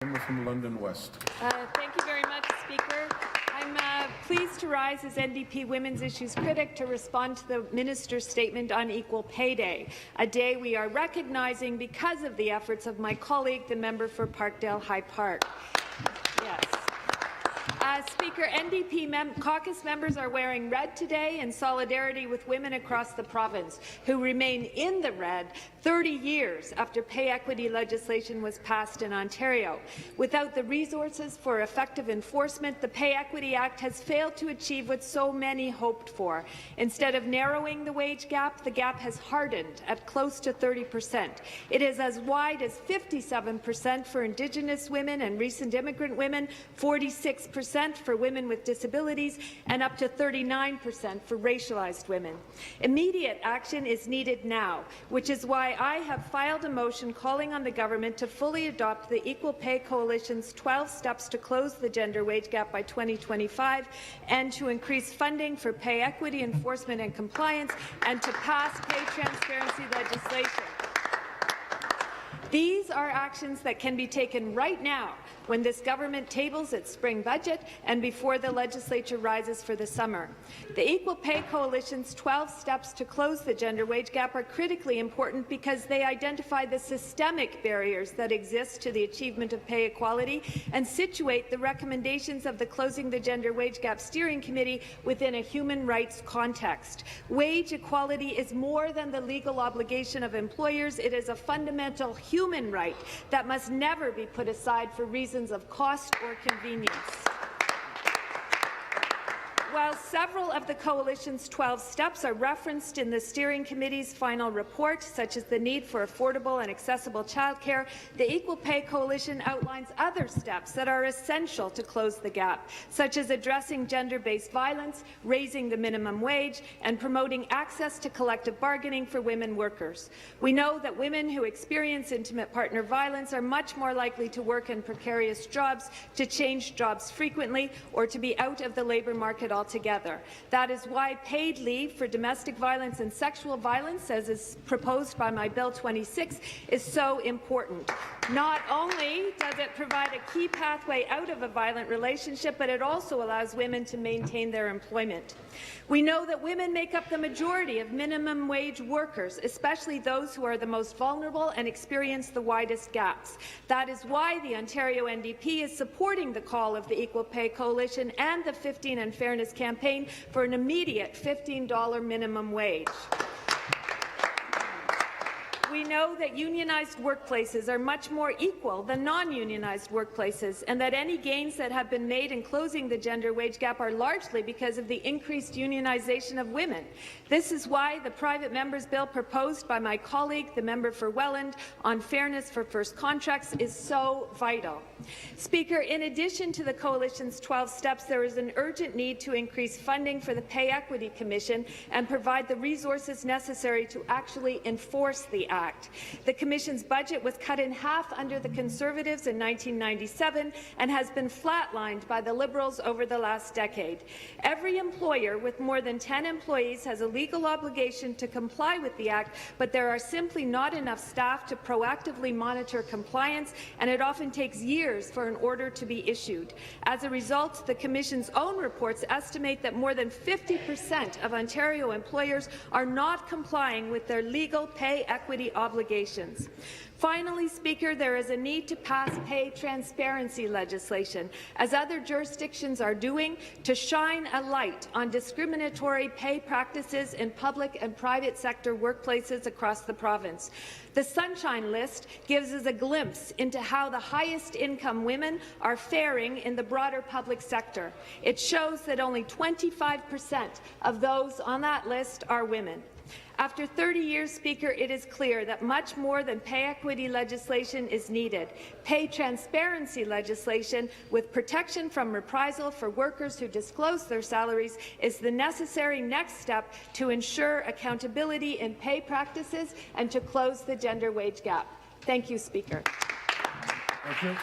Member from London West. Thank you very much, Speaker. I'm pleased to rise as NDP Women's Issues critic to respond to the Minister's statement on Equal Pay Day, a day we are recognizing because of the efforts of my colleague, the member for Parkdale High Park. Yes. Speaker, NDP caucus members are wearing red today in solidarity with women across the province who remain in the red 30 years after pay equity legislation was passed in Ontario. Without the resources for effective enforcement, the Pay Equity Act has failed to achieve what so many hoped for. Instead of narrowing the wage gap, the gap has hardened at close to 30%. It is as wide as 57% for Indigenous women and recent immigrant women, 46% for women with disabilities, and up to 39% for racialized women. Immediate action is needed now, which is why I have filed a motion calling on the government to fully adopt the Equal Pay Coalition's 12 steps to close the gender wage gap by 2025 and to increase funding for pay equity enforcement and compliance and to pass pay transparency legislation. These are actions that can be taken right now when this government tables its spring budget and before the legislature rises for the summer. The Equal Pay Coalition's 12 steps to close the gender wage gap are critically important because they identify the systemic barriers that exist to the achievement of pay equality and situate the recommendations of the Closing the Gender Wage Gap Steering Committee within a human rights context. Wage equality is more than the legal obligation of employers. It is a fundamental human right that must never be put aside for reasons of cost or convenience. While several of the Coalition's 12 steps are referenced in the Steering Committee's final report, such as the need for affordable and accessible childcare, the Equal Pay Coalition outlines other steps that are essential to close the gap, such as addressing gender-based violence, raising the minimum wage, and promoting access to collective bargaining for women workers. We know that women who experience intimate partner violence are much more likely to work in precarious jobs, to change jobs frequently, or to be out of the labour market altogether. That is why paid leave for domestic violence and sexual violence, as is proposed by my Bill 26, is so important. Not only does it provide a key pathway out of a violent relationship, but it also allows women to maintain their employment. We know that women make up the majority of minimum wage workers, especially those who are the most vulnerable and experience the widest gaps. That is why the Ontario NDP is supporting the call of the Equal Pay Coalition and the 15 and Fairness campaign for an immediate $15 minimum wage. We know that unionized workplaces are much more equal than non-unionized workplaces, and that any gains that have been made in closing the gender wage gap are largely because of the increased unionization of women. This is why the private member's bill proposed by my colleague, the member for Welland, on fairness for first contracts is so vital. Speaker, in addition to the Coalition's 12 steps, there is an urgent need to increase funding for the Pay Equity Commission and provide the resources necessary to actually enforce the Act. The Commission's budget was cut in half under the Conservatives in 1997 and has been flatlined by the Liberals over the last decade. Every employer with more than 10 employees has a legal obligation to comply with the Act, but there are simply not enough staff to proactively monitor compliance, and it often takes years for an order to be issued. As a result, the Commission's own reports estimate that more than 50% of Ontario employers are not complying with their legal pay equity obligations. Finally, Speaker, there is a need to pass pay transparency legislation, as other jurisdictions are doing, to shine a light on discriminatory pay practices in public and private sector workplaces across the province. The Sunshine List gives us a glimpse into how the highest income women are faring in the broader public sector. It shows that only 25% of those on that list are women. After 30 years, Speaker, it is clear that much more than pay equity legislation is needed. Pay transparency legislation with protection from reprisal for workers who disclose their salaries is the necessary next step to ensure accountability in pay practices and to close the gender wage gap. Thank you, Speaker. Thank you.